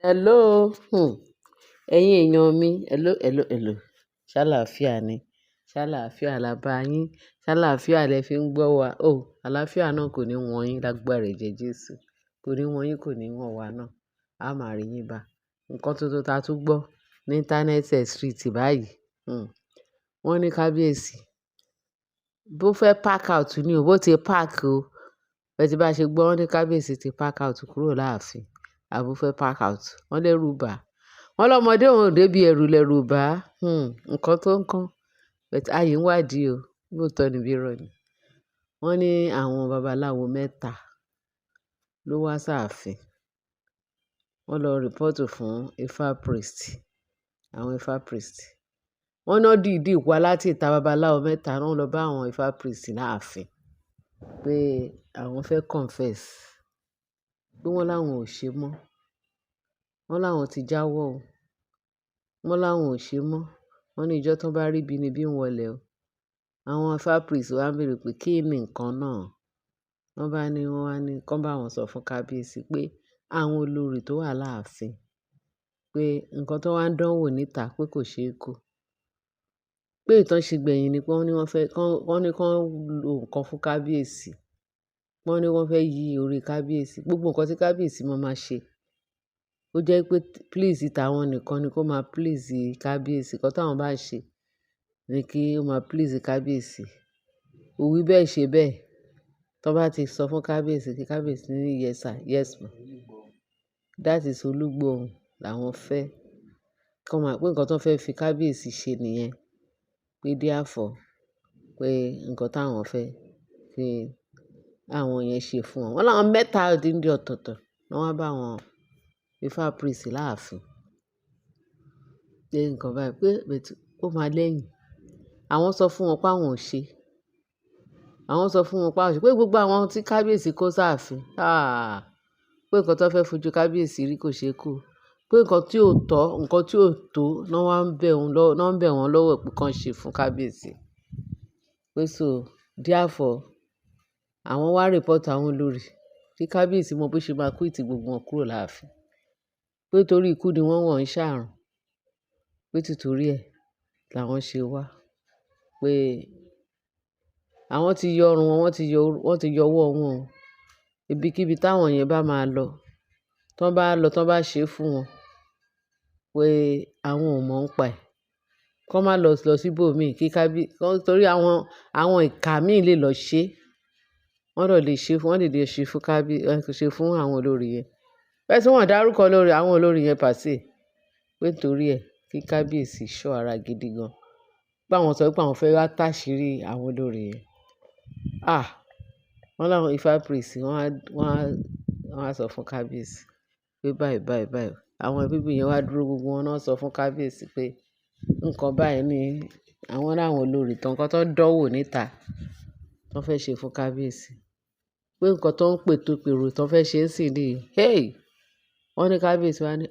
Hello, ẹ̀yin èèyàn mi. Hello. Ṣàlàáfíà ni? Ṣàlàáfíà la bá yín? Ṣàlàáfíà lẹ fi ń gbọ́ wa? Àlàáfíà náà kò ní wọ́n yín lágbára ẹ̀jẹ̀ Jésù. Kò ní wọ́n yín, kò ní wọ́n wa náà. A máa rí yín bá. Nǹkan tuntun ta tún gbọ́ ní Íńtánẹ́ẹ̀tì Street báyìí. Wọ́n ní kábíyèsí. Bó fẹ́ park out ni o, bó ti park o. Bẹ́ẹ̀ tí bá ṣe gbọ́, wọ́n ní kábíyèsí ti park out kúrò láàfin. Àbó fẹ́ park out. Wọ́n lẹ́rù bà. Wọ́n lọ́mọdé òun ò débi ẹrù lẹ́rù bà. Nǹkan tó ń kán. Bẹ́ẹ̀ ayé ń wádìí o. Lóòótọ́ ni bí irọ́ ni. Wọ́n ní àwọn babaláwo mẹ́ta ló wá sáàfin. Wọ́n lọ rìpọ́ọ̀tù fún Ifá priest. Àwọn Ifá priest. Wọ́n náà dìídì wá láti ìta babaláwo mẹ́ta náà lọ bá àwọn Ifá priest láàfin. Pé àwọn fẹ́ confess. Pé wọ́n láwọn ò ṣe mọ́. Wọ́n láwọn ti jáwọ́ o. Wọ́n láwọn ò ṣe mọ́. Wọ́n ní ìjọ́ tó bá rí ibi ni bí ń wọlé o. Àwọn Ifá priest wá ń béèrè pé kí ni nǹkan náà. Wọ́n wá ní kán bá wọn sọ fún kábíyèsí pé àwọn olórí tó wà láàfin pé nǹkan tó wá ń dánwò níta pé kò ṣe é kó. Pé ìtàn ṣe gbẹ̀yìn ni pé wọ́n ní kán lo nǹkan fún kábíyèsí. Wọ́n ní wọ́n fẹ́ yí orí kábíyèsí. Gbogbo nǹkan tí kábíyèsí máa ṣe. Ó jẹ́ pé please tàwọn nìkan ni kó máa please kábíyèsí. Nǹkan táwọn bá ṣe ni kí ó máa please kábíyèsí. Ó wí bẹ́ẹ̀ ṣe bẹ́ẹ̀. Tó bá ti sọ fún kábíyèsí kí kábíyèsí ní yes sir, yes ma. That is Olúgbòhun làwọn fẹ́. Kán máa pé nǹkan tó fẹ́ fi kábíyèsí ṣe nìyẹn. Pé therefore pé nǹkan táwọn fẹ́ kí àwọn yẹn ṣe fún wọn. Wọ́n láwọn mẹ́ta odindi ọ̀tọ̀ọ̀tọ̀ ni wọ́n bá wọn Ifá priest láàfin. Pé nǹkan báyìí pé ó máa lẹ́yìn. Àwọn sọ fún wọn pé àwọn ò ṣe. Àwọn sọ fún wọn pé àwọn ò ṣe. Pé gbogbo àwọn tí kábíyèsí kó sáàfin. Pé nǹkan tó fẹ́ fojú kábíyèsí rí kò ṣe é kó. Pé nǹkan tí ò tọ́, nǹkan tí ò tó náà wá ń bẹ̀ wọ́n lọ́wọ́ pé kán ṣe fún kábíyèsí. Pé so therefore àwọn wá report àwọn olórí. Kí kábíyèsí mọ bó ṣe máa quit gbogbo wọn kúrò láàfin. Pé torí ikú ni wọ́n ń ṣàrùn. Pé tìtorí ẹ̀ làwọn ṣe wá. Pé àwọn ti yọ ọrùn wọn, wọ́n ti yọ ọwọ́ wọn o. Ibikíbi táwọn yẹn bá máa lọ, tán bá ṣe fún wọn. Pé àwọn ò mọ̀ ń pa ẹ̀. Kán má lọ síbòmíì kí torí àwọn ìka míì lè lọ ṣe. Wọ́n lè ṣe fún àwọn olórí yẹn. Bẹ́ẹ̀ tí wọ́n dárúkọ àwọn olórí yẹn pàṣẹ. Pé torí ẹ̀ kí kábíyèsí ṣọ́ ara gidi gan. Pé àwọn sọ pé àwọn fẹ́ wá táṣìírí àwọn olórí yẹn. Wọ́n láwọn Ifá priest wọ́n á sọ fún kábíyèsí pé báyìí. Àwọn people yẹn wá dúró gbogbo wọn náà sọ fún kábíyèsí pé nǹkan báyìí ni àwọn láwọn olórí tán nǹkan tó ń dánwò níta tán fẹ́ ṣe fún kábíyèsí. Pé nǹkan tó ń pètò tán fẹ́ ṣe ń sìn ní. Wọ́n ní kábíyèsí wá ní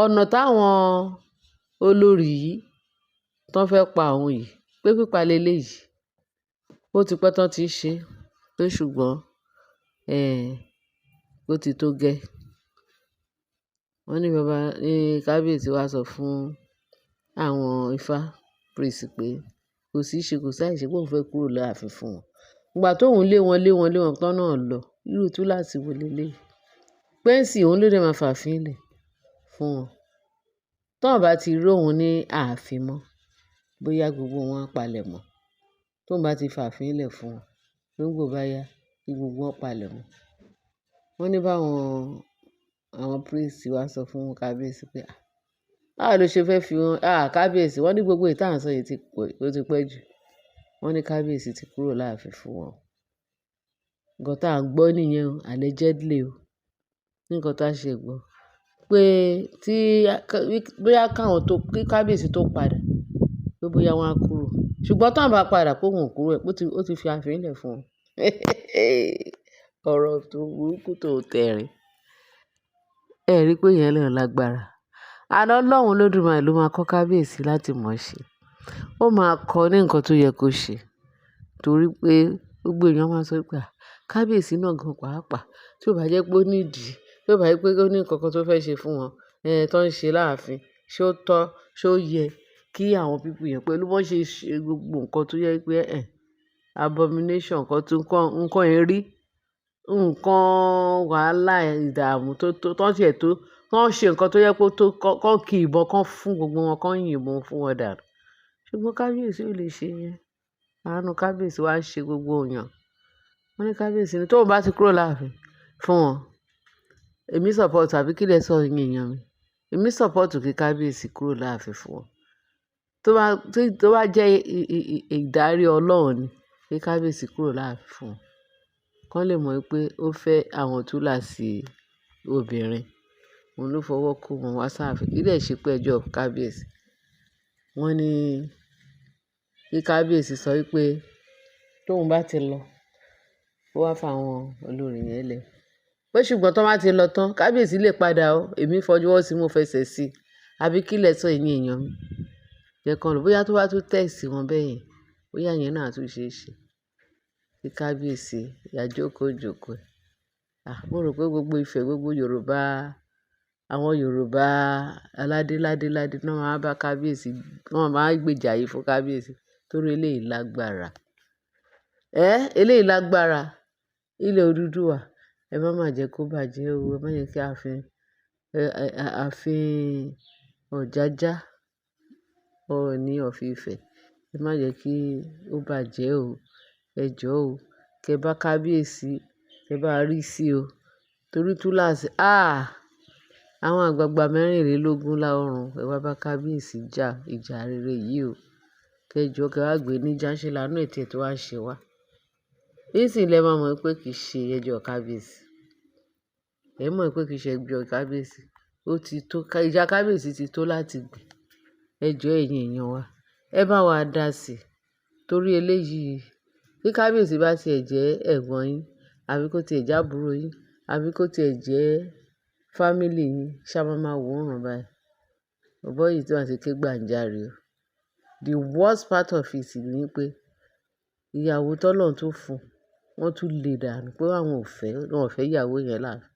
ọ̀nà táwọn olórí yìí tán fẹ́ pa òun yìí pé pípa leléyìí. Ó ti pẹ́ tán ti ń ṣe. Pé ṣùgbọ́n ó ti tó gẹ́. Wọ́n ní kábíyèsí wá sọ fún àwọn Ifá priest pé kò sí ṣe kò sáì ṣe pé òun fẹ́ kúrò láàfin fún wọn. Ìgbà tóun lé wọn tán náà lọ. Irú túláàsì wo leléyìí. Pé ńsìn òun ló dẹ̀ máa fàfin lẹ̀ fún wọn. Tán bá ti rí òun ní ààfin mọ́. Bóyá gbogbo wọn á palẹ̀ mọ́. Tóun bá ti fàfin lẹ̀ fún wọn. Pé nígbò bá yá kí gbogbo wọn palẹ̀ mọ́. Wọ́n ní àwọn priest wá sọ fún kábíyèsí pé báwo ló ṣe fẹ́ fi wọn kábíyèsí. Wọ́n ní gbogbo èyí tá à ń sọ yìí ó ti pẹ́ jù. Wọ́n ní kábíyèsí ti kúrò láàfin fún wọn. Nǹkan tá à ń gbọ́ nìyẹn o. Allegedly o. Nǹkan tá ṣe gbọ́. Pé bóyá kí kábíyèsí tó padà. Pé bóyá wọ́n á kúrò. Ṣùgbọ́n tán bá padà pé òun ò kúrò ẹ̀. Pé ó ti fi ààfin lẹ̀ fún wọn. Ọ̀rọ̀ tó burúkú tó tẹ̀rín. Ẹ rí pé ìyẹn náà lágbára. Àní Ọlọ́run Olódùmarè ló máa kọ́ kábíyèsí láti mọ̀ ṣe. Ó máa kọ́ ní nǹkan tó yẹ kó ṣe. Torí pé gbogbo èèyàn máa sọ pé kábíyèsí náà gan pàápàá tí ó bá jẹ́ pé ó nídìí Bí ó bá jẹ́ pé ó ní nǹkan kan tó fẹ́ ṣe fún wọn, tó ń ṣe láàfin, ṣé ó tọ́, ṣé ó yẹ kí àwọn people yẹn pẹ̀lú bọ́n ṣe ṣe gbogbo nǹkan tó jẹ́ pé abomination nǹkan èérí, nǹkan wàhálà ìdààmú tó tiẹ̀ tó, kán ṣe nǹkan tó jẹ́ pé ó tó kán ki ìbọn kán fún gbogbo wọn, kán yìnbọn fún wọn dànù. Ṣùgbọ́n kábíyèsí ò lè ṣe yẹn. Àánú kábíyèsí wá ń ṣe gbogbo èèyàn. Wọ́n ní kábíyèsí ni tóun bá ti kúrò láàfin fún wọn, èmi support àbí kí lẹ sọ ẹ̀yin èèyàn mi? Èmi support kí kábíyèsí kúrò láàfin fún wọn. Tó bá jẹ́ ìdarí Ọlọ́run ni, kí kábíyèsí kúrò láàfin fún wọn. Kán lè mọ̀ pé ó fẹ́ àwọn túláàsì obìnrin. Òun ló fọwọ́ kó wọn wá sáàfin. Kì í dẹ̀ ṣe pé ẹjọ́ kábíyèsí. Wọ́n ní kí kábíyèsí sọ wípé tóun bá ti lọ, ó wá fáwọn olórí yẹn lẹ̀. Pé ṣùgbọ́n tọ́n bá ti lọ tán, kábíyèsí lè padà o. Èmi fọwọ́ sí, mo fẹsẹ̀ sí. Àbí kí lẹ sọ ẹ̀yin èèyàn mi? Jẹ́ kán rò bóyá tó bá tún text wọn bẹ́yẹn, bóyá ìyẹn náà tún ṣe é ṣe. Kí kábíyèsí ya jókòó ẹ̀. Mo rò pé gbogbo Ifẹ̀, gbogbo Yorùbá, àwọn Yorùbá aládé náà máa bá kábíyèsí, wọ́n máa gbèjà yìí fún kábíyèsí torí eléyìí lágbára. Eléyìí lágbára. Ilẹ̀ Odùduwà, ẹ má jẹ́ kó bàjẹ́ o. Ẹ má jẹ́ kí ààfin Ọ̀jájá, Ọọ̀ni of Ifẹ̀, ẹ má jẹ́ kí ó bàjẹ́ o. Ẹ jọ̀ọ́ o. Kẹ bá kábíyèsí, kẹ bá rí sí o. Torí túláàsì, àwọn àgbààgbà 24 láọ̀run, ẹ wá bá kábíyèsí jà ìjà rere yìí o. Kẹ jọ̀ọ́ kẹ wá gbé níjà, ṣe láàánú ẹ̀ tiẹ̀ tó wá ṣe wá. Nísìnyí lẹ máa mọ̀ pé kì í ṣe ẹjọ́ kábíyèsí. Ẹ mọ̀ pé kì í ṣe ẹjọ́ kábíyèsí. Ó ti tó, ìjà kábíyèsí ti tó láti gbè. Ẹ jọ̀ọ́ ẹ̀yin èèyàn wa, ẹ bá wa dá sí. Torí eléyìí, bí kábíyèsí bá tiẹ̀ jẹ́ ẹ̀gbọ́n yín, àbí kó tiẹ̀ jẹ́ àbúrò yín, àbí kó tiẹ̀ jẹ́ family yín, ṣá máa wò ó ràn báyìí. Bọ̀bọ́ yìí tí wọ́n ti ké gbàǹjarè o. The worst part of it ni pé ìyàwó tọ́lọ́run tún fún, wọ́n tún lè dànù pé àwọn ò fẹ́ ìyàwó yẹn láàfin.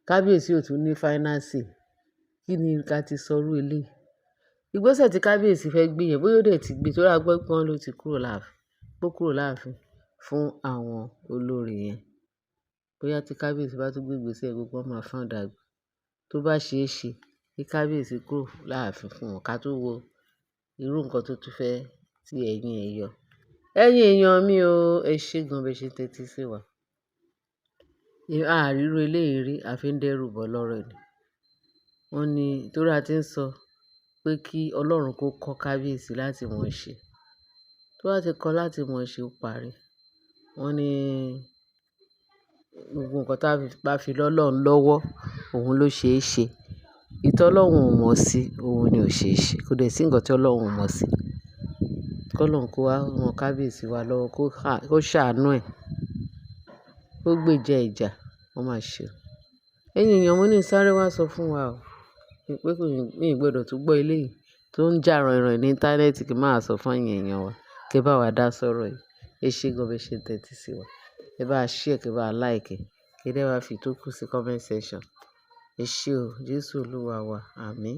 Kábíyèsí ò tún ní finance. Kí ni ká ti sọrú eléyìí? Ìgbésẹ̀ tí kábíyèsí fẹ́ gbé yẹn, bóyá ó dẹ̀ ti gbé torí a gbọ́ pé wọ́n ló ti kúrò láàfin. Ó kúrò láàfin fún àwọn olórí yẹn. Bóyá tí kábíyèsí bá tún gbé ìgbésẹ̀, gbogbo wọn máa fọ́n dàgbà. Tó bá ṣe é ṣe, kí kábíyèsí kúrò láàfin fún wọn ká tó wo irú nǹkan tó tún fẹ́ tí ẹ̀yin ẹ̀ yọ. Ẹ̀yin èèyàn mi o, ẹ ṣé gan bẹ ṣe tẹ́tí sí wa. A rí irú eléyìí rí, a fi ń dẹ́rù bọ̀ lọ́rọ̀ ni. Wọ́n ní torí a ti ń sọ pé kí Ọlọ́run kó kọ́ kábíyèsí láti mọ̀ ṣe. Tó bá ti kọ́ láti mọ̀ ṣe, ó parí. Wọ́n ní gbogbo nǹkan tá bá fi lọ́ Ọlọ́run lọ́wọ́, òun ló ṣe é ṣe. Èyí tí Ọlọ́run ò mọ̀ sí, òun ni ò ṣe é ṣe. Kò dẹ̀ sí nǹkan tí Ọlọ́run ò mọ̀ sí. K'Ọlọ́run kó wá ran kábíyèsí wa lọ́wọ́, kó ṣàánú ẹ̀, kó gbèjà ìjà, wọ́n máa ṣe o. Ẹ̀yin èèyàn, mo ní sáré wá sọ fún wa o. Pé mi ò gbọdọ̀ tún gbọ́ eléyìí tó ń jà ròhìnròhìn ní íńtánẹ́ẹ̀tì kí n máa sọ fún ẹ̀yin èèyàn wa. Kẹ bá wa dá sọ́rọ̀ yìí. Ẹ ṣé gan bẹ ṣe tẹ́tí sí wa. Ẹ bá share, kẹ bá like, kí ẹ dẹ̀ wá fi tó kù sí comment section. Ẹ ṣé o. Jésù Olúwa wa. Àmín.